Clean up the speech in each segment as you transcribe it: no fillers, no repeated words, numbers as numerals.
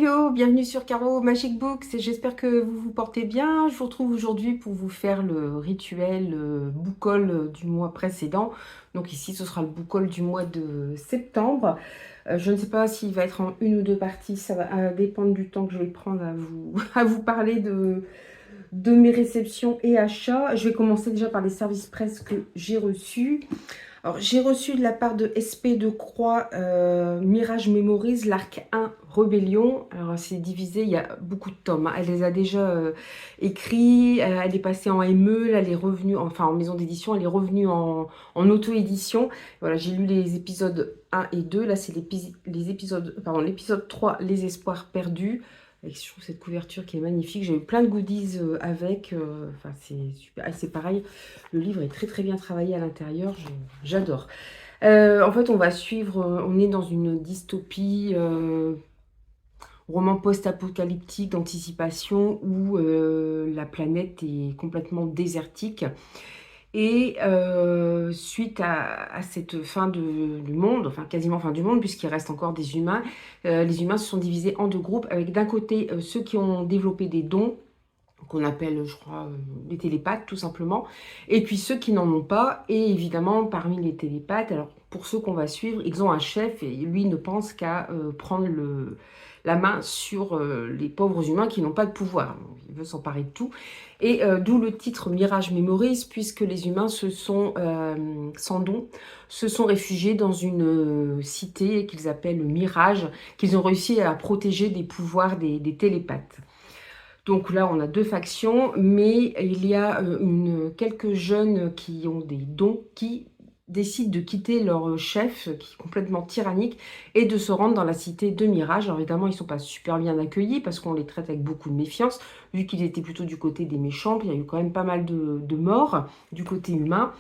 Hello, bienvenue sur Caro Magic Books et j'espère que vous vous portez bien. Je vous retrouve aujourd'hui pour vous faire le rituel book haul du mois précédent. Donc ici, ce sera le book haul du mois de septembre. Je ne sais pas s'il va être en une ou deux parties, ça va dépendre du temps que je vais prendre à vous, à vous parler de mes réceptions et achats. Je vais commencer déjà par les services presse que j'ai reçus. Alors, j'ai reçu de la part de SP de Croix Mirage Memories, l'arc 1 Rébellion. Alors, c'est divisé, il y a beaucoup de tomes, hein. Elle les a déjà écrits, elle est passée en ME, là, elle est revenue, enfin en maison d'édition, elle est revenue en auto-édition. Voilà, j'ai lu les épisodes 1 et 2. Là, c'est l'épisode 3, Les Espoirs Perdus. Avec, je trouve cette couverture qui est magnifique. J'ai eu plein de goodies avec. Enfin, c'est super. Ah, c'est pareil. Le livre est très très bien travaillé à l'intérieur. J'adore. En fait, on va suivre. On est dans une dystopie, roman post-apocalyptique d'anticipation où la planète est complètement désertique. Et suite à cette fin du monde, enfin quasiment fin du monde, puisqu'il reste encore des humains, les humains se sont divisés en deux groupes, avec d'un côté ceux qui ont développé des dons, qu'on appelle, je crois, les télépathes, tout simplement, et puis ceux qui n'en ont pas, et évidemment, parmi les télépathes, alors pour ceux qu'on va suivre, ils ont un chef, et lui ne pense qu'à prendre la main sur les pauvres humains qui n'ont pas de pouvoir. Il veut s'emparer de tout. Et d'où le titre Mirage Memories, puisque les humains sans don, se sont réfugiés dans une cité qu'ils appellent Mirage, qu'ils ont réussi à protéger des pouvoirs des télépathes. Donc là, on a deux factions, mais il y a quelques jeunes qui ont des dons qui décident de quitter leur chef, qui est complètement tyrannique, et de se rendre dans la cité de Mirage. Alors évidemment, ils ne sont pas super bien accueillis parce qu'on les traite avec beaucoup de méfiance, vu qu'ils étaient plutôt du côté des méchants. Puis il y a eu quand même pas mal de morts du côté humain.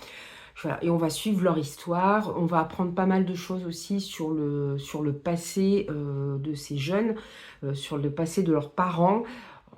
Voilà. Et on va suivre leur histoire. On va apprendre pas mal de choses aussi sur le passé de ces jeunes, sur le passé de leurs parents.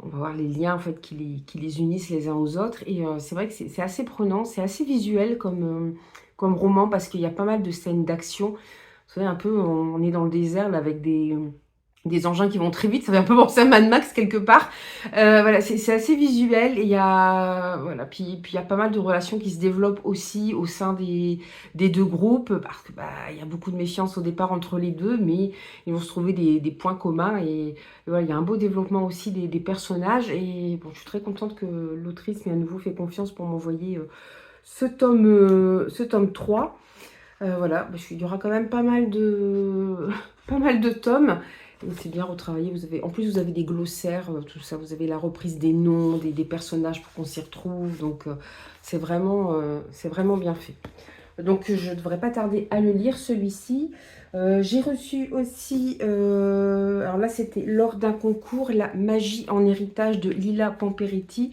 On va voir les liens en fait qui les unissent les uns aux autres. Et c'est vrai que c'est assez prenant, c'est assez visuel comme roman parce qu'il y a pas mal de scènes d'action. Vous savez, un peu, on est dans le désert là, avec des engins qui vont très vite. Ça fait un peu penser à Mad Max quelque part. Voilà, c'est assez visuel. Et il y a, voilà, puis il y a pas mal de relations qui se développent aussi au sein des deux groupes parce que il y a beaucoup de méfiance au départ entre les deux, mais ils vont se trouver des points communs. Et voilà, il y a un beau développement aussi des personnages. Et bon, je suis très contente que l'autrice m'ait à nouveau fait confiance pour m'envoyer ce tome 3. Voilà, il y aura quand même pas mal de, pas mal de tomes. Et c'est bien retravaillé. En plus, vous avez des glossaires, tout ça. Vous avez la reprise des noms, des personnages pour qu'on s'y retrouve. Donc, c'est vraiment bien fait. Donc, je ne devrais pas tarder à le lire, celui-ci. J'ai reçu aussi, alors là, c'était lors d'un concours, La magie en héritage de Lila Pamperetti,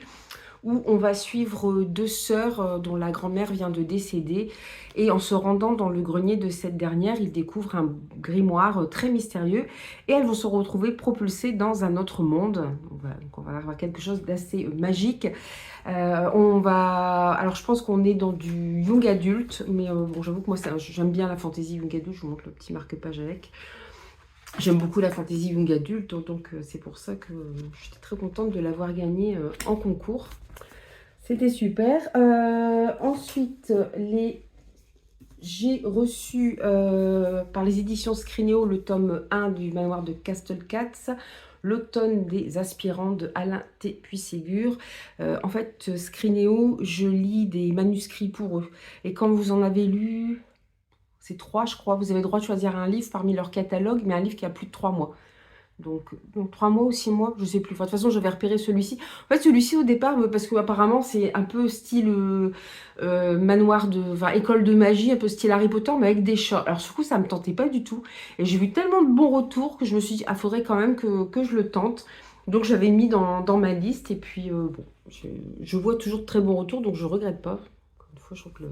où on va suivre deux sœurs dont la grand-mère vient de décéder. Et en se rendant dans le grenier de cette dernière, ils découvrent un grimoire très mystérieux et elles vont se retrouver propulsées dans un autre monde. Donc on va avoir quelque chose d'assez magique. Alors je pense qu'on est dans du young adulte, mais bon, j'avoue que moi j'aime bien la fantasy young adulte. Je vous montre le petit marque-page avec. J'aime beaucoup la fantasy young adulte, donc c'est pour ça que j'étais très contente de l'avoir gagné en concours. C'était super. Ensuite, j'ai reçu par les éditions Scrinéo le tome 1 du manoir de Castelcats, L'automne des aspirants de Alain T. Puységur. En fait, Scrinéo, je lis des manuscrits pour eux. Et quand vous en avez lu, c'est 3, je crois, vous avez le droit de choisir un livre parmi leur catalogue, mais un livre qui a plus de 3 mois. Donc 3 mois ou 6 mois, je sais plus. Enfin, de toute façon, je vais repérer celui-ci. En fait, celui-ci au départ, parce que apparemment c'est un peu style manoir école de magie, un peu style Harry Potter, mais avec des chats. Alors, du coup, ça me tentait pas du tout. Et j'ai vu tellement de bons retours que je me suis dit, ah, faudrait quand même que je le tente. Donc, j'avais mis dans ma liste. Et puis, bon, je vois toujours de très bons retours, donc je regrette pas. Encore une fois, je trouve que le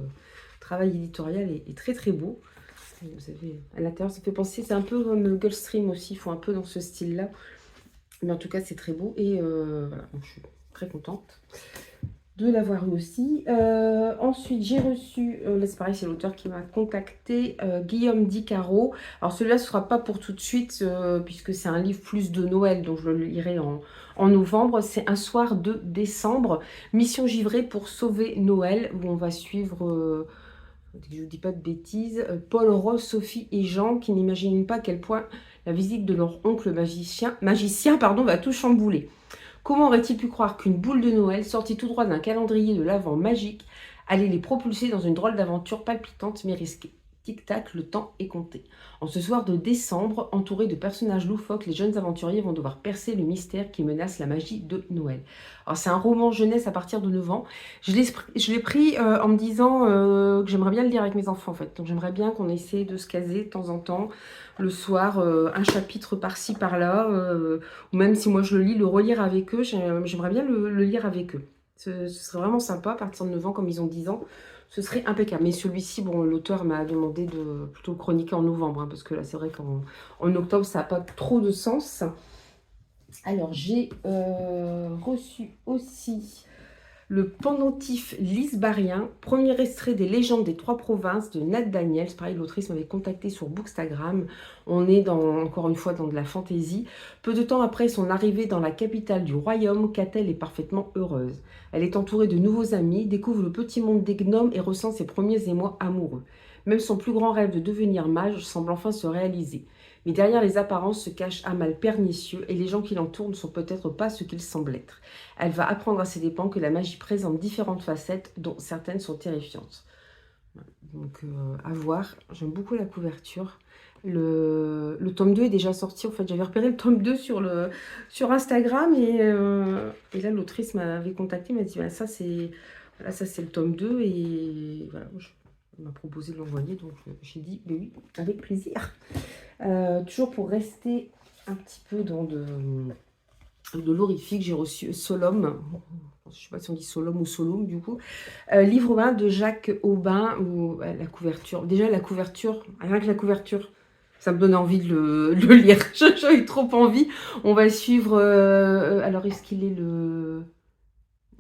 travail éditorial est très très beau. Vous avez à l'intérieur, ça fait penser, c'est un peu comme Gulfstream aussi, ils font un peu dans ce style-là. Mais en tout cas, c'est très beau et voilà, donc je suis très contente. de l'avoir eu aussi. Ensuite, j'ai reçu, là c'est pareil, c'est l'auteur qui m'a contacté, Guillaume Dicaro. Alors celui-là, ce ne sera pas pour tout de suite, puisque c'est un livre plus de Noël, donc je le lirai en novembre. C'est Un soir de décembre, Mission givrée pour sauver Noël, où on va suivre, je ne dis pas de bêtises, Paul, Rose, Sophie et Jean, qui n'imaginent pas à quel point la visite de leur oncle magicien pardon, va tout chambouler. Comment aurait-il pu croire qu'une boule de Noël, sortie tout droit d'un calendrier de l'Avent magique, allait les propulser dans une drôle d'aventure palpitante mais risquée? Tic-tac, le temps est compté. En ce soir de décembre, entourés de personnages loufoques, les jeunes aventuriers vont devoir percer le mystère qui menace la magie de Noël. Alors c'est un roman jeunesse à partir de 9 ans. Je l'ai pris en me disant que j'aimerais bien le lire avec mes enfants en fait. Donc j'aimerais bien qu'on essaie de se caser de temps en temps, le soir, un chapitre par-ci par-là, ou même si moi je le lis, le relire avec eux. J'aimerais bien le lire avec eux. Ce serait vraiment sympa à partir de 9 ans, comme ils ont 10 ans. Ce serait impeccable. Mais celui-ci, bon, l'auteur m'a demandé de plutôt le chroniquer en novembre, hein, parce que là, c'est vrai qu'en octobre, ça n'a pas trop de sens. Alors, j'ai reçu aussi le pendentif lisbarien, premier extrait des légendes des trois provinces de Nat Daniels. Pareil, l'autrice m'avait contacté sur Bookstagram. On est encore une fois dans de la fantaisie. Peu de temps après son arrivée dans la capitale du royaume, Catel est parfaitement heureuse. Elle est entourée de nouveaux amis, découvre le petit monde des gnomes et ressent ses premiers émois amoureux. Même son plus grand rêve de devenir mage semble enfin se réaliser. Mais derrière les apparences se cache un mal pernicieux et les gens qui l'entourent ne sont peut-être pas ce qu'ils semblent être. Elle va apprendre à ses dépens que la magie présente différentes facettes dont certaines sont terrifiantes. Donc à voir, j'aime beaucoup la couverture. Le tome 2 est déjà sorti, en fait j'avais repéré le tome 2 sur Instagram et là l'autrice m'avait contacté, m'a dit voilà, ça c'est le tome 2 et voilà, elle m'a proposé de l'envoyer, donc j'ai dit oui, avec plaisir. Toujours pour rester un petit peu dans de l'horrifique, j'ai reçu Solom, je ne sais pas si on dit Solom ou Solom du coup, livre 1 de Jacques Aubin, où la couverture, déjà la couverture, rien que la couverture, ça me donne envie de le lire, j'ai eu trop envie. On va suivre, alors est-ce qu'il est le...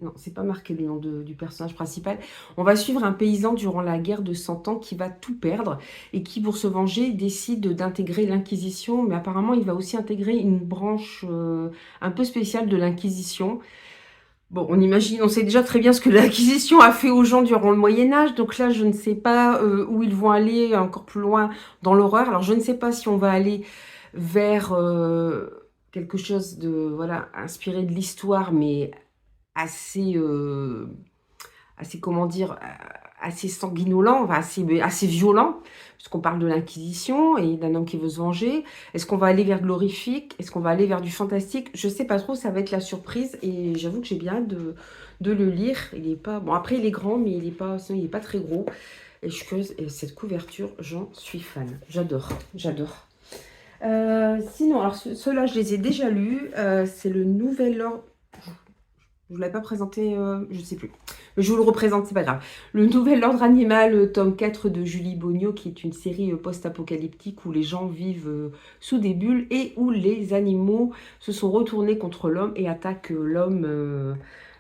Non, c'est pas marqué le nom du personnage principal. On va suivre un paysan durant la guerre de 100 ans qui va tout perdre et qui, pour se venger, décide d'intégrer l'Inquisition. Mais apparemment, il va aussi intégrer une branche un peu spéciale de l'Inquisition. Bon, on sait déjà très bien ce que l'Inquisition a fait aux gens durant le Moyen-Âge. Donc là, je ne sais pas où ils vont aller encore plus loin dans l'horreur. Alors, je ne sais pas si on va aller vers quelque chose de, voilà, inspiré de l'histoire, mais assez, comment dire, assez sanguinolent, enfin, assez violent, puisqu'on parle de l'Inquisition et d'un homme qui veut se venger. Est-ce qu'on va aller vers de l'horrifique? Est-ce qu'on va aller vers du fantastique? Je sais pas trop, ça va être la surprise et j'avoue que j'ai bien hâte de le lire. Il est pas... Bon, après, il est grand, mais sinon, il est pas très gros. Et je suis curieuse, et cette couverture, j'en suis fan. J'adore, j'adore. Sinon, alors ceux-là, je les ai déjà lus. C'est le Nouvel Ordre. Je ne l'avais pas présenté, je ne sais plus. Je vous le représente, c'est pas grave. Le Nouvel Ordre Animal, tome 4 de Julie Bogno, qui est une série post-apocalyptique où les gens vivent sous des bulles et où les animaux se sont retournés contre l'homme et attaquent l'homme,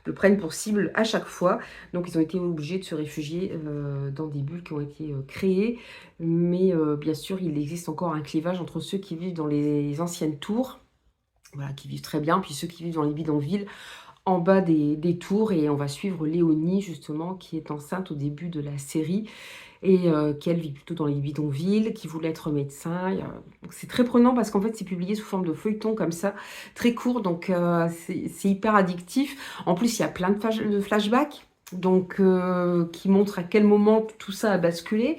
le prennent pour cible à chaque fois. Donc ils ont été obligés de se réfugier dans des bulles qui ont été créées. Mais bien sûr, il existe encore un clivage entre ceux qui vivent dans les anciennes tours, voilà, qui vivent très bien, puis ceux qui vivent dans les bidonvilles, en bas des tours, et on va suivre Léonie justement qui est enceinte au début de la série et qui elle vit plutôt dans les bidonvilles, qui voulait être médecin. C'est très prenant parce qu'en fait c'est publié sous forme de feuilleton comme ça, très court, donc c'est hyper addictif. En plus il y a plein de flashbacks donc qui montrent à quel moment tout ça a basculé.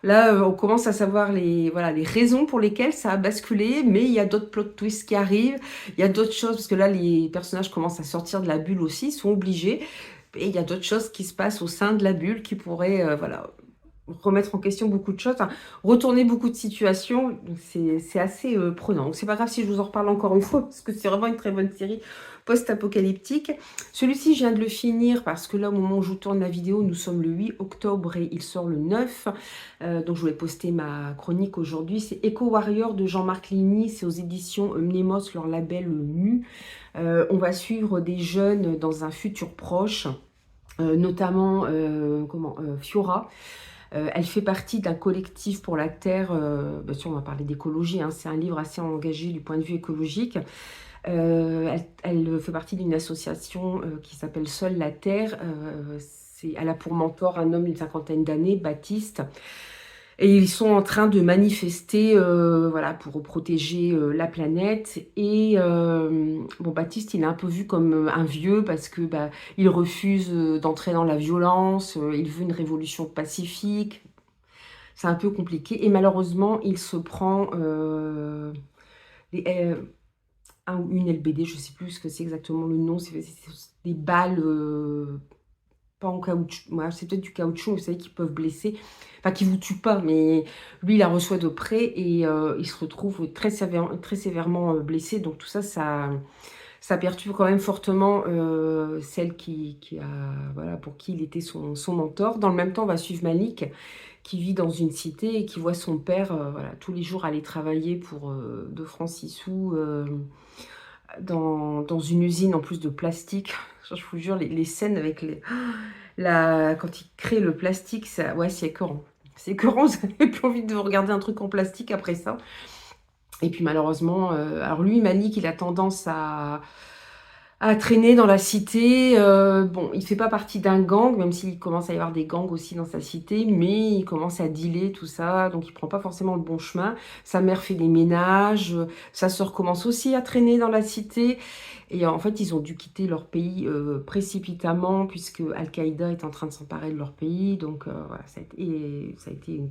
Là, on commence à savoir les raisons pour lesquelles ça a basculé, mais il y a d'autres plot twists qui arrivent, il y a d'autres choses, parce que là, les personnages commencent à sortir de la bulle aussi, ils sont obligés, et il y a d'autres choses qui se passent au sein de la bulle qui pourraient, voilà, remettre en question beaucoup de choses, hein, retourner beaucoup de situations, c'est assez prenant. Donc c'est pas grave si je vous en reparle encore une fois, parce que c'est vraiment une très bonne série post-apocalyptique. Celui-ci, je viens de le finir, parce que là, au moment où je vous tourne la vidéo, nous sommes le 8 octobre et il sort le 9. Donc je voulais poster ma chronique aujourd'hui. C'est Echo Warrior de Jean-Marc Ligny, c'est aux éditions Mnemos, leur label Mu. On va suivre des jeunes dans un futur proche. notamment Fiora. Elle fait partie d'un collectif pour la Terre, bien sûr on va parler d'écologie, hein, c'est un livre assez engagé du point de vue écologique. Elle fait partie d'une association qui s'appelle Seule la Terre. Elle a pour mentor un homme d'une cinquantaine d'années, Baptiste. Et ils sont en train de manifester voilà, pour protéger la planète. Et bon, Baptiste, il est un peu vu comme un vieux parce que bah, il refuse d'entrer dans la violence, il veut une révolution pacifique. C'est un peu compliqué. Et malheureusement, il se prend les, un ou une LBD, je ne sais plus ce que c'est exactement le nom, c'est des balles, pas en caoutchouc, ouais, c'est peut-être du caoutchouc, vous savez, qui peuvent blesser, enfin qui ne vous tuent pas, mais lui, il la reçoit de près et il se retrouve très sévèrement blessé. Donc tout ça, ça perturbe quand même fortement celle qui a, voilà, pour qui il était son mentor. Dans le même temps, on va suivre Malik, qui vit dans une cité et qui voit son père voilà, tous les jours aller travailler pour 2 francs 6 sous dans une usine en plus de plastique. Je vous jure, les scènes avec quand il crée le plastique, ouais, c'est écœurant. C'est écœurant, vous n'avez plus envie de regarder un truc en plastique après ça. Et puis malheureusement, alors lui, Malik, il a tendance à traîner dans la cité. Bon, il fait pas partie d'un gang, même s'il commence à y avoir des gangs aussi dans sa cité, mais il commence à dealer tout ça, donc il prend pas forcément le bon chemin. Sa mère fait des ménages, sa sœur commence aussi à traîner dans la cité. Et en fait, ils ont dû quitter leur pays précipitamment, puisque Al-Qaïda est en train de s'emparer de leur pays. Donc voilà, ça a été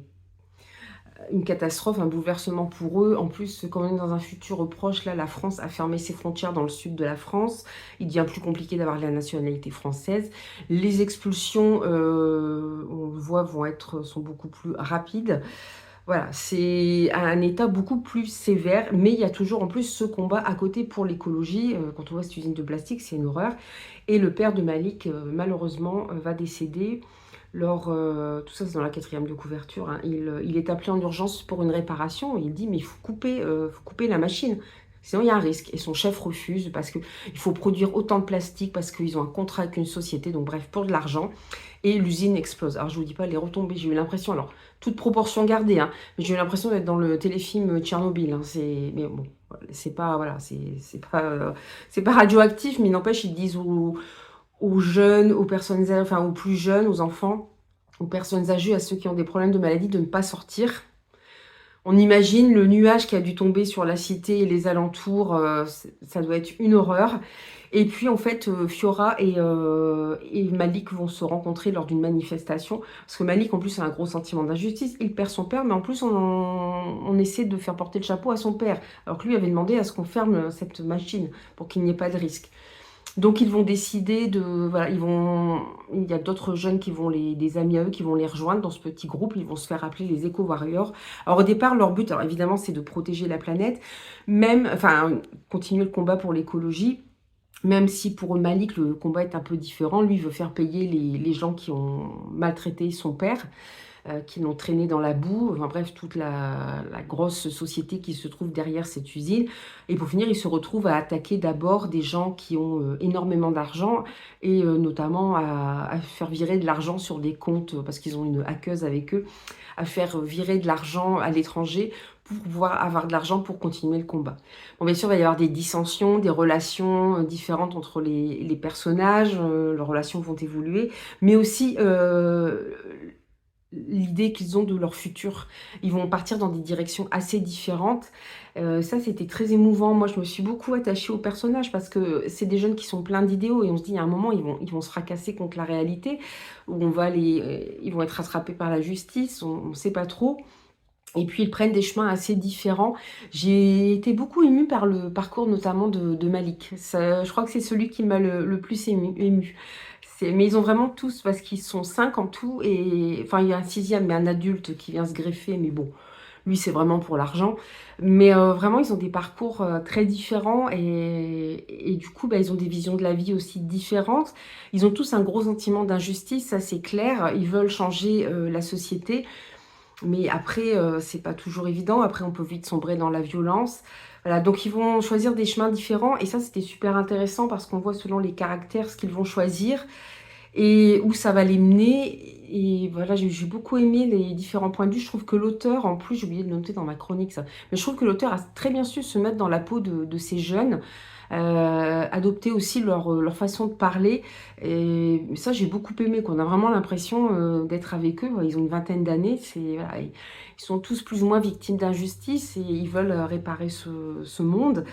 une catastrophe, un bouleversement pour eux. En plus, quand on est dans un futur proche, là, la France a fermé ses frontières dans le sud de la France. Il devient plus compliqué d'avoir la nationalité française. Les expulsions, on le voit, sont beaucoup plus rapides. Voilà, c'est un état beaucoup plus sévère, mais il y a toujours en plus ce combat à côté pour l'écologie. Quand on voit cette usine de plastique, c'est une horreur. Et le père de Malik, malheureusement, va décéder. Tout ça c'est dans la 4e de couverture, hein. Il est appelé en urgence pour une réparation. Il dit mais il faut couper la machine, sinon il y a un risque. Et son chef refuse parce qu'il faut produire autant de plastique, parce qu'ils ont un contrat avec une société, donc bref, pour de l'argent. Et l'usine explose. Alors je vous dis pas les retombées, j'ai eu l'impression, alors toute proportion gardée, hein, mais j'ai eu l'impression d'être dans le téléfilm Tchernobyl, hein. Mais bon, c'est pas, voilà, c'est pas radioactif, mais n'empêche, ils disent aux jeunes, aux personnes, enfin aux plus jeunes, aux enfants, aux personnes âgées, à ceux qui ont des problèmes de maladie, de ne pas sortir. On imagine le nuage qui a dû tomber sur la cité et les alentours, ça doit être une horreur. Et puis en fait, Fiora et Malik vont se rencontrer lors d'une manifestation. Parce que Malik, en plus, a un gros sentiment d'injustice. Il perd son père, mais en plus, on essaie de faire porter le chapeau à son père. Alors que lui avait demandé à ce qu'on ferme cette machine pour qu'il n'y ait pas de risque. Donc ils vont décider de... Voilà, il y a d'autres jeunes qui vont des amis à eux qui vont les rejoindre dans ce petit groupe. Ils vont se faire appeler les Eco-Warriors. Alors au départ, leur but, alors évidemment, c'est de protéger la planète. Continuer le combat pour l'écologie. Même si pour Malik, le combat est un peu différent. Lui, il veut faire payer les gens qui ont maltraité son père, qui l'ont traîné dans la boue, enfin bref, toute la grosse société qui se trouve derrière cette usine. Et pour finir, il se retrouve à attaquer d'abord des gens qui ont énormément d'argent, et notamment à faire virer de l'argent sur des comptes, parce qu'ils ont une hackeuse avec eux, à faire virer de l'argent à l'étranger pour pouvoir avoir de l'argent pour continuer le combat. Bon, bien sûr, il va y avoir des dissensions, des relations différentes entre les personnages, leurs relations vont évoluer, mais aussi l'idée qu'ils ont de leur futur. Ils vont partir dans des directions assez différentes. Ça, c'était très émouvant. Moi, je me suis beaucoup attachée aux personnages parce que c'est des jeunes qui sont pleins d'idéaux et on se dit, il y a un moment, ils vont se fracasser contre la réalité, où ils vont être rattrapés par la justice, on ne sait pas trop. Et puis, ils prennent des chemins assez différents. J'ai été beaucoup émue par le parcours notamment de Malik. Je crois que c'est celui qui m'a le plus émue. Mais ils ont vraiment tous, parce qu'ils sont 5 en tout, et enfin il y a un 6e, mais un adulte qui vient se greffer, mais bon, lui c'est vraiment pour l'argent. Mais vraiment ils ont des parcours très différents, et du coup bah, ils ont des visions de la vie aussi différentes. Ils ont tous un gros sentiment d'injustice, ça c'est clair. Ils veulent changer la société, mais après c'est pas toujours évident. Après on peut vite sombrer dans la violence. Voilà, donc ils vont choisir des chemins différents, et ça c'était super intéressant parce qu'on voit selon les caractères ce qu'ils vont choisir. et où ça va les mener. Et voilà, j'ai beaucoup aimé les différents points de vue. Je trouve que l'auteur, en plus, j'ai oublié de le noter dans ma chronique ça, mais je trouve que l'auteur a très bien su se mettre dans la peau de ces jeunes, adopter aussi leur façon de parler. Et ça, j'ai beaucoup aimé, qu'on a vraiment l'impression d'être avec eux. Ils ont une vingtaine d'années, voilà, ils sont tous plus ou moins victimes d'injustice et ils veulent réparer ce monde.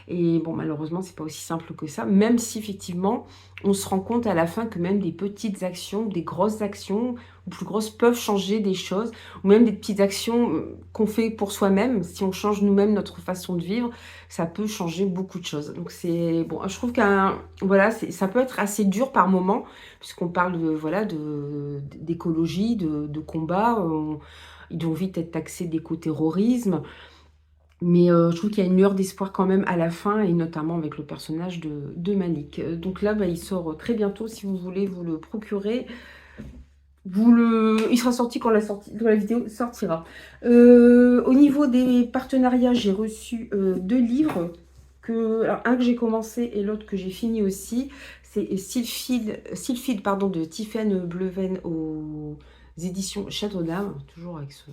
Et bon, malheureusement, c'est pas aussi simple que ça, même si effectivement, on se rend compte à la fin que même des petites actions, des grosses actions, ou plus grosses, peuvent changer des choses, ou même des petites actions qu'on fait pour soi-même. Si on change nous-mêmes notre façon de vivre, ça peut changer beaucoup de choses. Donc c'est bon, je trouve voilà, ça peut être assez dur par moment, puisqu'on parle de voilà d'écologie, de combat. Ils vont vite être taxés d'éco-terrorisme. Mais je trouve qu'il y a une lueur d'espoir quand même à la fin, et notamment avec le personnage de Malik. Donc là, bah, il sort très bientôt, si vous voulez vous le procurer. Il sera sorti quand la vidéo sortira. Au niveau des partenariats, j'ai reçu 2 livres. Alors, un que j'ai commencé et l'autre que j'ai fini aussi. C'est Sylphide pardon, de Tiffaine Bleuven aux éditions Château d'Âme. Toujours avec ce...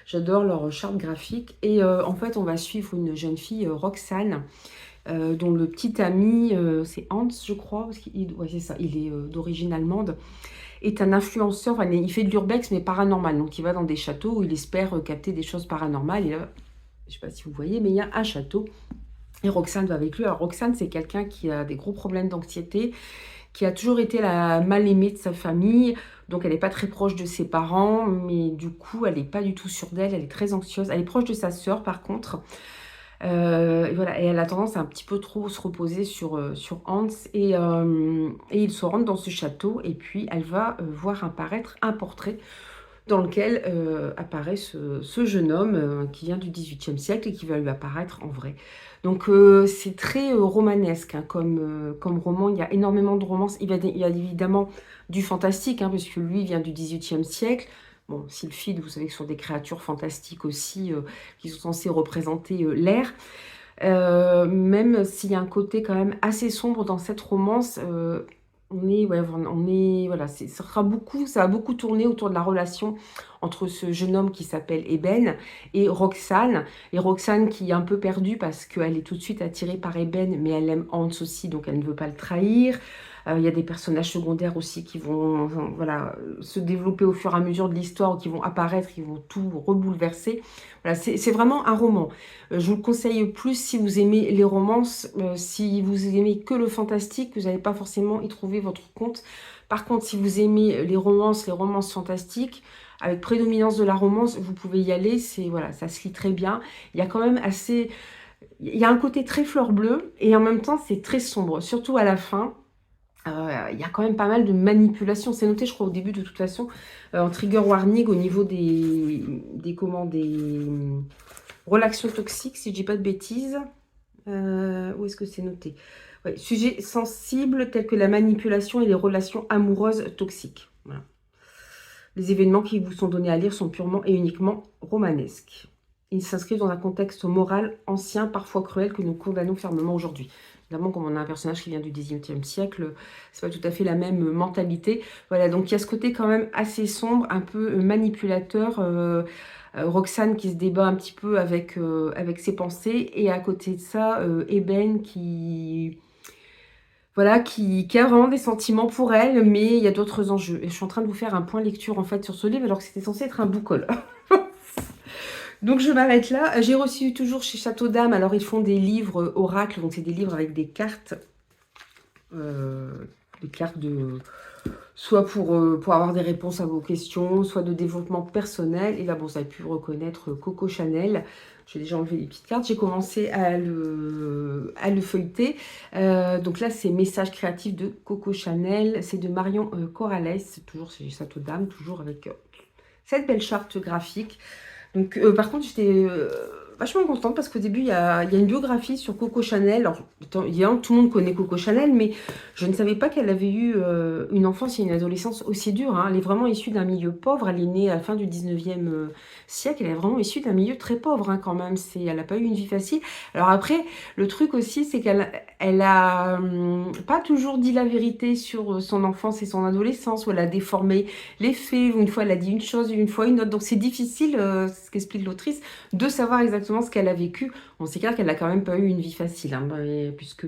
J'adore leur charte graphique. Et en fait, on va suivre une jeune fille, Roxane, dont le petit ami, c'est Hans, je crois, ouais, c'est ça, il est d'origine allemande, est un influenceur, enfin, il fait de l'urbex, mais paranormal. Donc, il va dans des châteaux où il espère capter des choses paranormales. Et là, je ne sais pas si vous voyez, mais il y a un château. Et Roxane va avec lui. Alors, Roxane, c'est quelqu'un qui a des gros problèmes d'anxiété, qui a toujours été la mal-aimée de sa famille. Donc, elle n'est pas très proche de ses parents, mais du coup, elle n'est pas du tout sûre d'elle. Elle est très anxieuse. Elle est proche de sa sœur, par contre. Et voilà, et elle a tendance à un petit peu trop se reposer sur Hans. Et ils se rendent dans ce château. Et puis, elle va voir apparaître un portrait dans lequel apparaît ce jeune homme qui vient du XVIIIe siècle et qui va lui apparaître en vrai. Donc c'est très romanesque hein, comme roman. Il y a énormément de romances. Il y a évidemment du fantastique, hein, parce que lui vient du XVIIIe siècle. Bon, Sylphide, vous savez que ce sont des créatures fantastiques aussi qui sont censées représenter l'air. Même s'il y a un côté quand même assez sombre dans cette romance, voilà, ça va beaucoup tourner autour de la relation entre ce jeune homme qui s'appelle Eben et Roxane. Et Roxane qui est un peu perdue parce qu'elle est tout de suite attirée par Eben, mais elle aime Hans aussi, donc elle ne veut pas le trahir. Il y a des personnages secondaires aussi qui vont voilà, se développer au fur et à mesure de l'histoire, qui vont apparaître, qui vont tout rebouleverser. Voilà, c'est vraiment un roman. Je vous le conseille plus si vous aimez les romances. Si vous aimez que le fantastique, vous n'allez pas forcément y trouver votre compte. Par contre, si vous aimez les romances fantastiques, avec prédominance de la romance, vous pouvez y aller. Voilà, ça se lit très bien. Il y a quand même il y a un côté très fleur bleue et en même temps, c'est très sombre, surtout à la fin. Il y a quand même pas mal de manipulation. C'est noté, je crois, au début, de toute façon, en trigger warning au niveau des relations toxiques, si je dis pas de bêtises. Où est-ce que c'est noté? Ouais, sujets sensibles tels que la manipulation et les relations amoureuses toxiques. Voilà. Les événements qui vous sont donnés à lire sont purement et uniquement romanesques. Ils s'inscrivent dans un contexte moral ancien, parfois cruel, que nous condamnons fermement aujourd'hui. Évidemment, comme on a un personnage qui vient du XVIIIe siècle, c'est pas tout à fait la même mentalité. Voilà, donc il y a ce côté quand même assez sombre, un peu manipulateur. Roxane qui se débat un petit peu avec ses pensées. Et à côté de ça, Eben voilà, qui a vraiment des sentiments pour elle, mais il y a d'autres enjeux. Et je suis en train de vous faire un point lecture en fait sur ce livre, alors que c'était censé être un book haul. Donc je m'arrête là. J'ai reçu toujours chez Château d'Âme, alors ils font des livres oracles, donc c'est des livres avec des cartes. Soit pour avoir des réponses à vos questions, soit de développement personnel. Et là, bon, vous avez pu reconnaître Coco Chanel. J'ai déjà enlevé les petites cartes. J'ai commencé à le feuilleter. Donc là, c'est Messages créatifs de Coco Chanel. C'est de Marion Corrales. C'est toujours chez Château d'Âme, toujours avec cette belle charte graphique. Donc, par contre, j'étais vachement contente parce qu'au début, il y a une biographie sur Coco Chanel. Alors, évidemment, tout le monde connaît Coco Chanel, mais je ne savais pas qu'elle avait eu une enfance et une adolescence aussi dure, hein. Elle est vraiment issue d'un milieu pauvre. Elle est née à la fin du 19e siècle. Elle est vraiment issue d'un milieu très pauvre, hein, quand même. Elle n'a pas eu une vie facile. Alors après, le truc aussi, c'est qu'elle a pas toujours dit la vérité sur son enfance et son adolescence, où elle a déformé les faits. Une fois, elle a dit une chose, une fois une autre. Donc, c'est difficile, c'est ce qu'explique l'autrice, de savoir exactement ce qu'elle a vécu. On sait clair qu'elle n'a quand même pas eu une vie facile, hein, puisque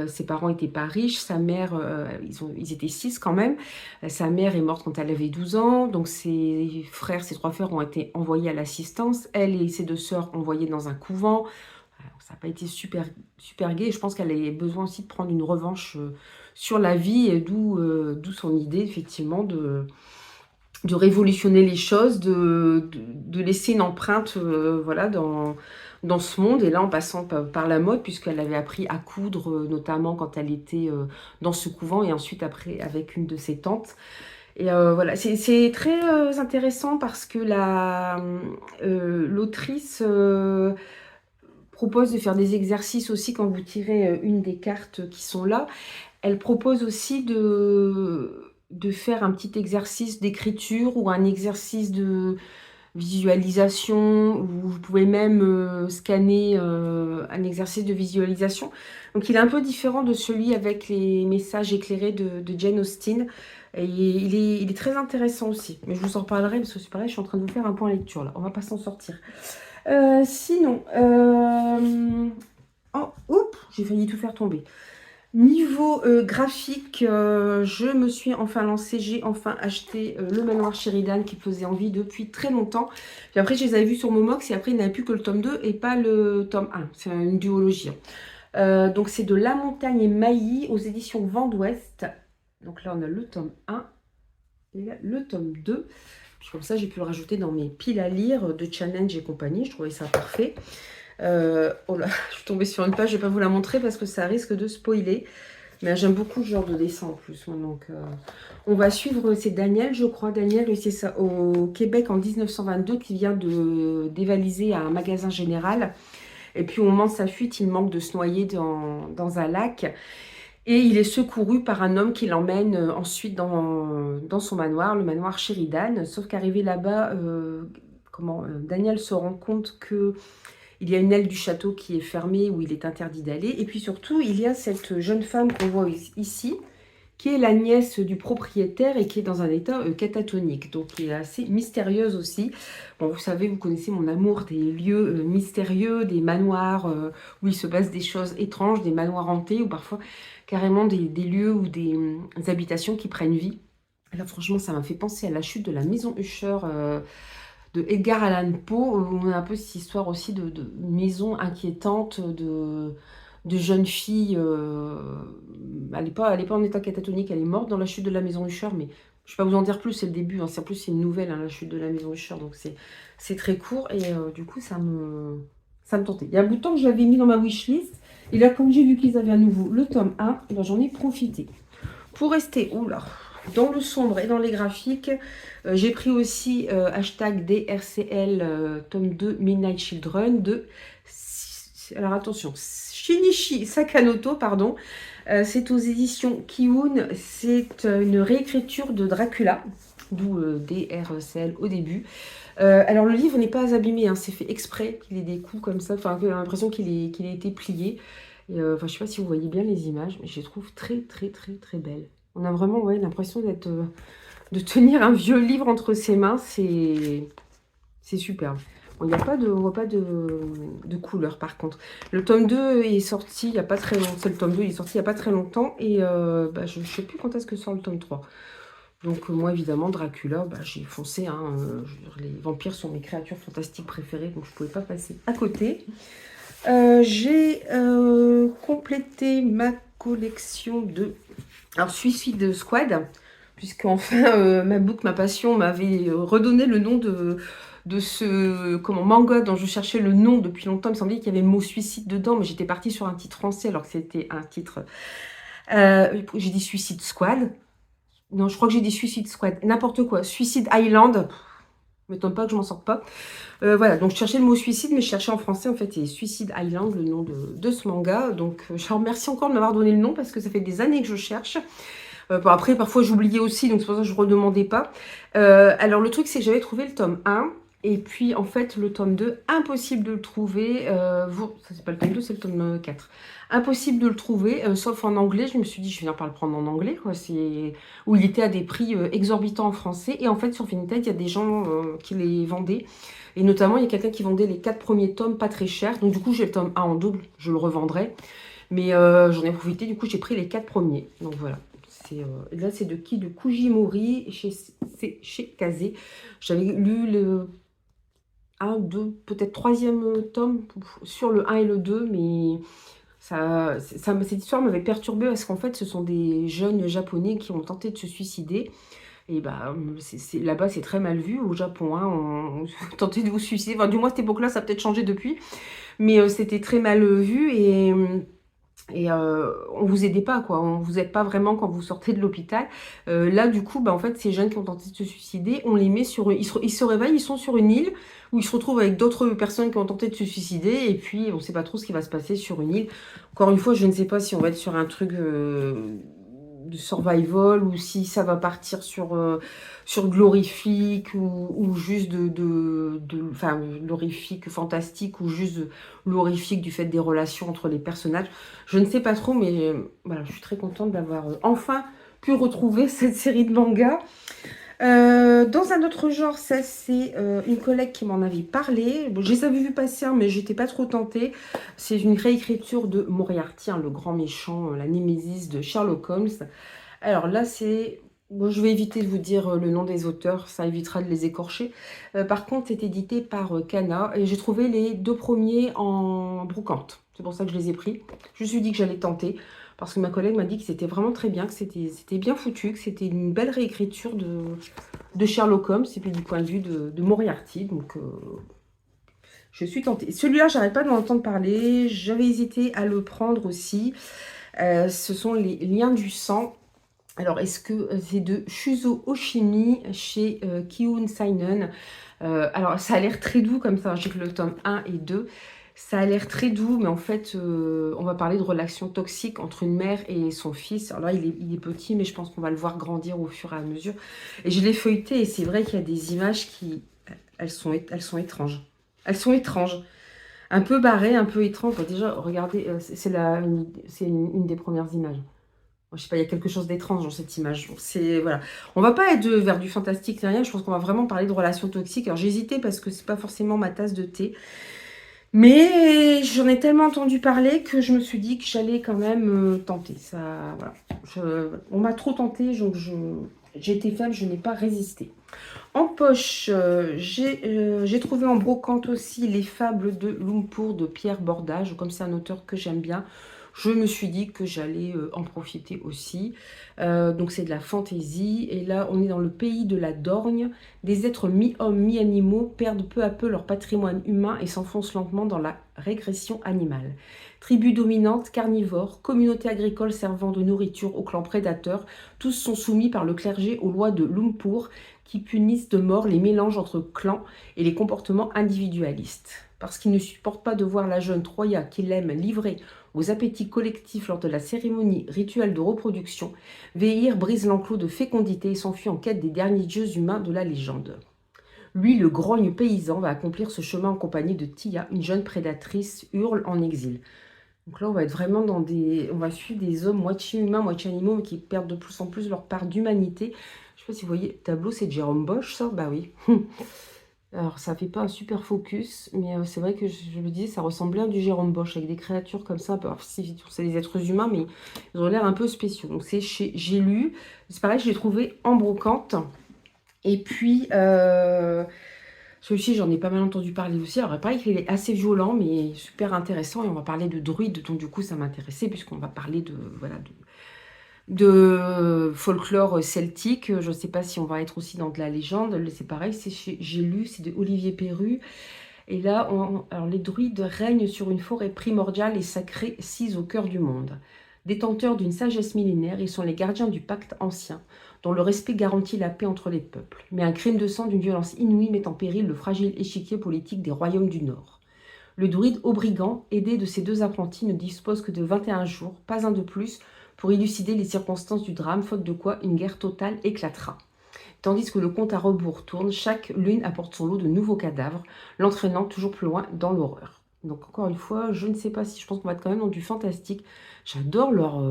ses parents n'étaient pas riches. Sa mère, ils étaient 6 quand même. Sa mère est morte quand elle avait 12 ans. Donc, ses trois frères ont été envoyés à l'assistance. Elle et ses 2 sœurs envoyées dans un couvent. Ça n'a pas été super, super gai. Je pense qu'elle a besoin aussi de prendre une revanche sur la vie, et d'où son idée, effectivement, de révolutionner les choses, de laisser une empreinte, voilà, dans ce monde. Et là, en passant par la mode, puisqu'elle avait appris à coudre, notamment quand elle était dans ce couvent, et ensuite après avec une de ses tantes. Et voilà, c'est très intéressant parce que l'autrice propose de faire des exercices aussi quand vous tirez une des cartes qui sont là. Elle propose aussi de faire un petit exercice d'écriture ou un exercice de visualisation, où vous pouvez même scanner un exercice de visualisation. Donc il est un peu différent de celui avec les messages éclairés de Jane Austen. Et il est très intéressant aussi. Mais je vous en reparlerai parce que c'est pareil, je suis en train de vous faire un point lecture là. On va pas s'en sortir. Sinon, oh, oups, j'ai failli tout faire tomber. Niveau graphique, je me suis enfin lancée, j'ai enfin acheté le manoir Sheridan qui faisait envie depuis très longtemps. Puis après, je les avais vus sur Momox et après, il n'y avait plus que le tome 2 et pas le tome 1. C'est une duologie, hein. Donc, c'est de La Montagne et Mailly aux éditions Vent d'Ouest. Donc là, on a le tome 1 et là, le tome 2. Puis comme ça, j'ai pu le rajouter dans mes piles à lire de Challenge et compagnie. Je trouvais ça parfait. Oh là, je suis tombée sur une page, je ne vais pas vous la montrer parce que ça risque de spoiler. Mais j'aime beaucoup ce genre de dessin en plus. Moi, donc, on va suivre, c'est Daniel, je crois. Daniel, c'est ça, au Québec en 1922, qui vient de dévaliser un magasin général. Et puis au moment de sa fuite, il manque de se noyer dans un lac. Et il est secouru par un homme qui l'emmène ensuite dans son manoir, le manoir Sheridan. Sauf qu'arrivé là-bas, Daniel se rend compte que il y a une aile du château qui est fermée, où il est interdit d'aller. Et puis surtout, il y a cette jeune femme qu'on voit ici, qui est la nièce du propriétaire et qui est dans un état catatonique. Donc, qui est assez mystérieuse aussi. Bon, vous savez, vous connaissez mon amour des lieux mystérieux, des manoirs où il se passe des choses étranges, des manoirs hantés, ou parfois carrément des lieux ou des habitations qui prennent vie. Là, franchement, ça m'a fait penser à La Chute de la Maison Usher de Edgar Allan Poe, où on a un peu cette histoire aussi de maison inquiétante, de jeune fille. Elle n'est pas en état catatonique, elle est morte dans La Chute de la Maison Usher, mais je ne vais pas vous en dire plus, c'est le début. Hein. En plus, c'est une nouvelle, hein, La Chute de la Maison Usher, donc c'est très court. Et du coup, ça me tentait. Il y a un bout de temps que je l'avais mis dans ma wishlist. Et là, comme j'ai vu qu'ils avaient à nouveau le tome 1, ben, j'en ai profité. Pour rester, dans le sombre et dans les graphiques, j'ai pris aussi hashtag DRCL tome 2 Midnight Children de, alors attention, Shinichi Sakamoto, pardon. C'est aux éditions Kiun. C'est une réécriture de Dracula, d'où DRCL au début. Alors le livre n'est pas abîmé, hein, c'est fait exprès qu'il ait des coups comme ça. Enfin, j'ai l'impression qu'il a été plié. Et, je ne sais pas si vous voyez bien les images, mais je les trouve très très très très belles. On a vraiment l'impression de tenir un vieux livre entre ses mains. C'est superbe. Bon, on voit pas de couleur par contre. Le tome 2 est sorti il n'y a pas très longtemps. C'est le tome 2, il est sorti il n'y a pas très longtemps. Et je ne sais plus quand est-ce que sort le tome 3. Donc moi évidemment Dracula, j'ai foncé. Hein, les vampires sont mes créatures fantastiques préférées. Donc je ne pouvais pas passer à côté. J'ai complété ma collection de... Alors, Suicide Squad, puisque enfin, ma book, ma passion, m'avait redonné le nom de ce manga dont je cherchais le nom depuis longtemps. Il me semblait qu'il y avait le mot suicide dedans, mais j'étais partie sur un titre français alors que c'était un titre... j'ai dit Suicide Squad. Non, je crois que j'ai dit Suicide Squad. N'importe quoi. Suicide Island. m'étonne pas que je m'en sorte pas. Voilà, donc je cherchais le mot suicide, mais je cherchais en français, en fait, et Suicide Island, le nom de ce manga. Donc je remercie encore de m'avoir donné le nom, parce que ça fait des années que je cherche. Bon, après, parfois j'oubliais aussi, donc c'est pour ça que je ne redemandais pas. Alors le truc, c'est que j'avais trouvé le tome 1, et puis en fait le tome 2, impossible de le trouver. Ça c'est pas le tome 2, c'est le tome 4. Impossible de le trouver, sauf en anglais. Je me suis dit, je viens pas le prendre en anglais, quoi. Où il était à des prix exorbitants en français. Et en fait, sur Vinted, il y a des gens qui les vendaient. Et notamment, il y a quelqu'un qui vendait les 4 premiers tomes pas très cher. Donc du coup, j'ai le tome 1 en double, je le revendrai. Mais j'en ai profité, du coup, j'ai pris les 4 premiers. Donc voilà. Là, c'est de qui? De Kujimori, c'est chez Kazé. J'avais lu le 1, 2, peut-être troisième tome sur le 1 et le 2, mais cette histoire m'avait perturbée parce qu'en fait, ce sont des jeunes japonais qui ont tenté de se suicider. Et bah, là-bas, c'est très mal vu au Japon. Hein, on tentait de vous suicider. Enfin, du moins, à cette époque-là, ça a peut-être changé depuis. Mais c'était très mal vu et on vous aidait pas, quoi. On vous aide pas vraiment quand vous sortez de l'hôpital. Là, du coup, bah, en fait, ces jeunes qui ont tenté de se suicider, on les met sur... Ils se réveillent, ils sont sur une île où ils se retrouvent avec d'autres personnes qui ont tenté de se suicider. Et puis, on sait pas trop ce qui va se passer sur une île. Encore une fois, je ne sais pas si on va être sur un truc de survival ou si ça va partir sur glorifique ou juste enfin, glorifique, fantastique ou juste glorifique du fait des relations entre les personnages. Je ne sais pas trop, mais voilà, je suis très contente d'avoir enfin pu retrouver cette série de mangas. Dans un autre genre, ça c'est une collègue qui m'en avait parlé. Bon, je les avais vus passer, hein, mais j'étais pas trop tentée. C'est une réécriture de Moriarty, hein, le grand méchant, la némésis de Sherlock Holmes. Alors là, c'est... Bon, je vais éviter de vous dire le nom des auteurs, ça évitera de les écorcher. Par contre, c'est édité par Kana et j'ai trouvé les 2 premiers en brocante. C'est pour ça que je les ai pris. Je me suis dit que j'allais tenter parce que ma collègue m'a dit que c'était vraiment très bien, que c'était bien foutu, que c'était une belle réécriture de Sherlock Holmes et puis du point de vue de Moriarty. Donc, je suis tentée. Celui-là, j'arrête pas d'en entendre parler. J'avais hésité à le prendre aussi. Ce sont les liens du sang. Alors, est-ce que c'est de Shuzo Oshimi chez Kiun Seinen? Alors, ça a l'air très doux comme ça. J'ai que le tome 1 et 2. Ça a l'air très doux, mais en fait, on va parler de relations toxiques entre une mère et son fils. Alors là, il est petit, mais je pense qu'on va le voir grandir au fur et à mesure. Et je l'ai feuilleté, et c'est vrai qu'il y a des images qui... elles sont étranges. Elles sont étranges. Un peu barrées, un peu étranges. Bon, déjà, regardez, c'est une des premières images. Je sais pas, il y a quelque chose d'étrange dans cette image. Voilà. On va pas être vers du fantastique ni rien. Je pense qu'on va vraiment parler de relations toxiques. Alors j'ai hésité parce que c'est pas forcément ma tasse de thé. Mais j'en ai tellement entendu parler que je me suis dit que j'allais quand même tenter. Ça, voilà. On m'a trop tenté, donc j'ai été faible, je n'ai pas résisté. En poche, j'ai trouvé en brocante aussi les fables de Lumpur de Pierre Bordage. Comme c'est un auteur que j'aime bien, je me suis dit que j'allais en profiter aussi. Donc c'est de la fantaisie. Et là, on est dans le pays de la Dorgne. Des êtres mi-hommes, mi-animaux perdent peu à peu leur patrimoine humain et s'enfoncent lentement dans la régression animale. Tribu dominante, carnivore, communauté agricole servant de nourriture au clan prédateur, tous sont soumis par le clergé aux lois de Lumpur qui punissent de mort les mélanges entre clans et les comportements individualistes. Parce qu'ils ne supportent pas de voir la jeune Troya qu'il aime livrée aux appétits collectifs lors de la cérémonie rituelle de reproduction, Veir brise l'enclos de fécondité et s'enfuit en quête des derniers dieux humains de la légende. Lui, le grogne paysan, va accomplir ce chemin en compagnie de Tia, une jeune prédatrice hurle en exil. Donc là, on va être vraiment dans des... On va suivre des hommes moitié humains, moitié animaux, mais qui perdent de plus en plus leur part d'humanité. Je ne sais pas si vous voyez, le tableau, c'est de Jérôme Bosch, ça? Bah oui. Alors, ça fait pas un super focus, mais c'est vrai que je me disais, ça ressemblait à du Jérôme Bosch, avec des créatures comme ça. Alors, si, c'est des êtres humains, mais ils ont l'air un peu spéciaux. Donc, c'est chez J'ai lu. C'est pareil, je l'ai trouvé en brocante. Et puis, celui-ci, j'en ai pas mal entendu parler aussi. Alors, pareil qu'il est assez violent, mais super intéressant. Et on va parler de druides, donc du coup, ça m'intéressait, puisqu'on va parler de folklore celtique. Je ne sais pas si on va être aussi dans de la légende. C'est pareil, j'ai lu, c'est de Olivier Perru. Et là, alors les druides règnent sur une forêt primordiale et sacrée sise au cœur du monde. Détenteurs d'une sagesse millénaire, ils sont les gardiens du pacte ancien, dont le respect garantit la paix entre les peuples. Mais un crime de sang d'une violence inouïe met en péril le fragile échiquier politique des royaumes du Nord. Le druide Aubrigand, aidé de ses 2 apprentis, ne dispose que de 21 jours, pas un de plus, pour élucider les circonstances du drame, faute de quoi une guerre totale éclatera. Tandis que le compte à rebours tourne, chaque lune apporte son lot de nouveaux cadavres, l'entraînant toujours plus loin dans l'horreur. Donc encore une fois, je ne sais pas si je pense qu'on va être quand même dans du fantastique. J'adore leur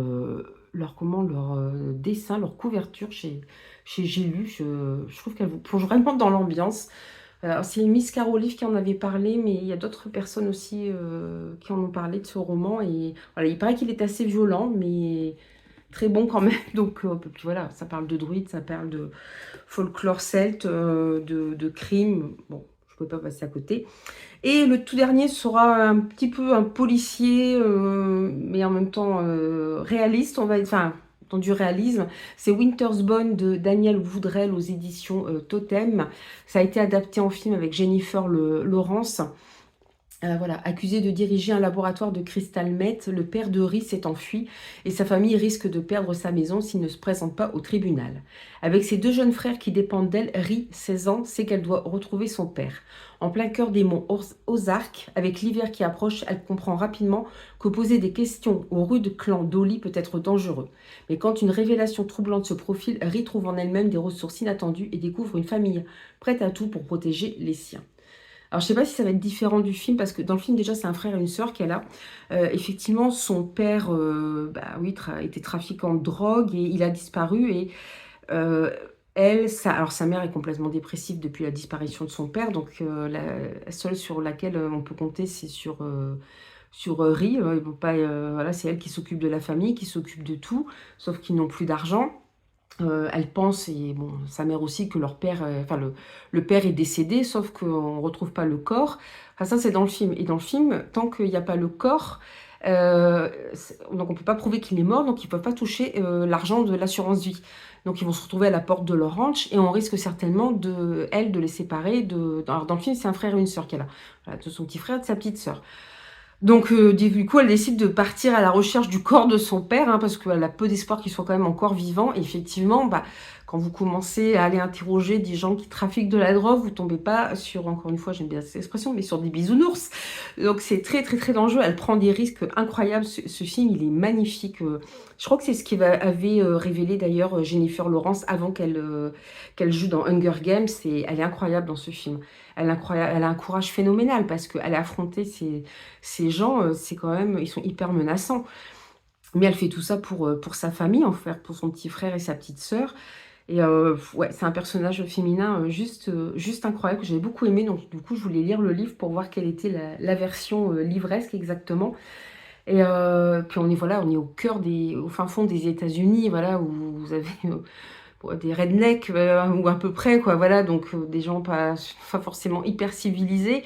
dessin, leur couverture chez J'ai lu. Je trouve qu'elle vous plonge vraiment dans l'ambiance. C'est Miss Carolive qui en avait parlé, mais il y a d'autres personnes aussi qui en ont parlé de ce roman. Et voilà, il paraît qu'il est assez violent, mais très bon quand même. Donc puis voilà, ça parle de druides, ça parle de folklore celte, de crime. Bon, je ne peux pas passer à côté. Et le tout dernier sera un petit peu un policier, mais en même temps réaliste, on va dire, enfin, dans du réalisme. C'est Winter's Bone de Daniel Woodrell aux éditions Totem. Ça a été adapté en film avec Jennifer Lawrence. Voilà, accusé de diriger un laboratoire de cristal meth, le père de Rhys s'est enfui et sa famille risque de perdre sa maison s'il ne se présente pas au tribunal. Avec ses 2 jeunes frères qui dépendent d'elle, Rhys, 16 ans, sait qu'elle doit retrouver son père. En plein cœur des monts Ozarks, avec l'hiver qui approche, elle comprend rapidement que poser des questions au rude clan Dolly peut être dangereux. Mais quand une révélation troublante se profile, Rhys trouve en elle-même des ressources inattendues et découvre une famille prête à tout pour protéger les siens. Alors, je ne sais pas si ça va être différent du film, parce que dans le film, déjà, c'est un frère et une sœur qu'elle a. Effectivement, son père oui, était trafiquant de drogue et il a disparu. Et elle, alors sa mère est complètement dépressive depuis la disparition de son père. Donc, la seule sur laquelle on peut compter, c'est sur Ri. Voilà, c'est elle qui s'occupe de la famille, qui s'occupe de tout, sauf qu'ils n'ont plus d'argent. Elle pense, et bon, sa mère aussi, que leur père, le père est décédé, sauf qu'on ne retrouve pas le corps. Enfin, ça, c'est dans le film. Et dans le film, tant qu'il n'y a pas le corps, donc on ne peut pas prouver qu'il est mort, donc ils ne peuvent pas toucher l'argent de l'assurance vie. Donc ils vont se retrouver à la porte de leur ranch et on risque certainement de les séparer. Alors, dans le film, c'est un frère et une sœur qu'elle a. Voilà, de son petit frère et de sa petite sœur. Donc, du coup, elle décide de partir à la recherche du corps de son père, hein, parce qu'elle a peu d'espoir qu'il soit quand même encore vivant. Et effectivement, quand vous commencez à aller interroger des gens qui trafiquent de la drogue, vous tombez pas sur, encore une fois, j'aime bien cette expression, mais sur des bisounours. Donc, c'est très, très, très dangereux. Elle prend des risques incroyables. Ce film, il est magnifique. Je crois que c'est ce qui avait révélé d'ailleurs Jennifer Lawrence avant qu'elle joue dans Hunger Games. Elle est incroyable dans ce film. Elle a un courage phénoménal parce qu'elle a affronté ces gens, c'est quand même, ils sont hyper menaçants. Mais elle fait tout ça pour sa famille, en fait, pour son petit frère et sa petite sœur. Et ouais, c'est un personnage féminin juste incroyable que j'avais beaucoup aimé. Donc du coup, je voulais lire le livre pour voir quelle était la version livresque exactement. Et puis on est au fin fond des États-Unis, voilà, où vous avez des rednecks ou à peu près, quoi, voilà, donc des gens pas forcément hyper civilisés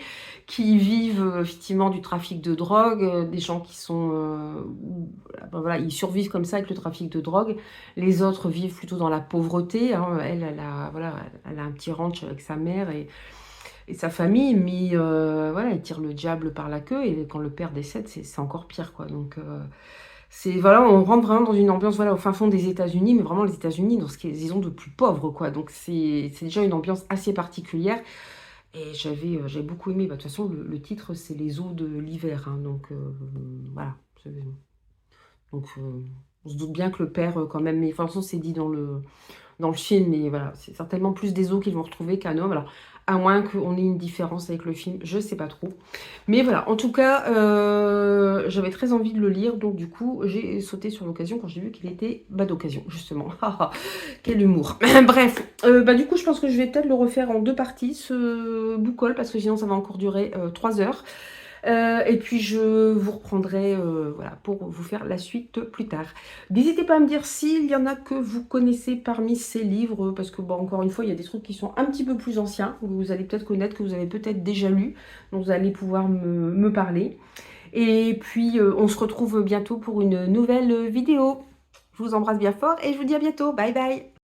qui vivent effectivement du trafic de drogue, des gens qui sont voilà, ils survivent comme ça avec le trafic de drogue. Les autres vivent plutôt dans la pauvreté, hein. Elle a un petit ranch avec sa mère et sa famille, mais voilà, elle tire le diable par la queue et quand le père décède, c'est encore pire, quoi. Donc voilà, on rentre vraiment dans une ambiance, voilà, au fin fond des États-Unis, mais vraiment les États-Unis dans ce qu'ils ont de plus pauvre, quoi. Donc c'est déjà une ambiance assez particulière. Et j'avais beaucoup aimé. De toute façon, le titre, c'est Les eaux de l'hiver, hein. Donc voilà. Donc on se doute bien que le père, quand même, mais de toute façon, c'est dit dans le film, mais voilà, c'est certainement plus des eaux qu'ils vont retrouver qu'un homme. Alors, à moins qu'on ait une différence avec le film, je sais pas trop. Mais voilà, en tout cas, j'avais très envie de le lire, donc du coup, j'ai sauté sur l'occasion quand j'ai vu qu'il était d'occasion, justement. Quel humour. Bref, du coup, je pense que je vais peut-être le refaire en 2 parties, ce book haul, parce que sinon, ça va encore durer 3 heures. Et puis je vous reprendrai voilà, pour vous faire la suite plus tard. N'hésitez pas à me dire s'il y en a que vous connaissez parmi ces livres, parce que bon, encore une fois, il y a des trucs qui sont un petit peu plus anciens, que vous allez peut-être connaître, que vous avez peut-être déjà lu, donc vous allez pouvoir me parler. Et puis on se retrouve bientôt pour une nouvelle vidéo. Je vous embrasse bien fort et je vous dis à bientôt. Bye bye.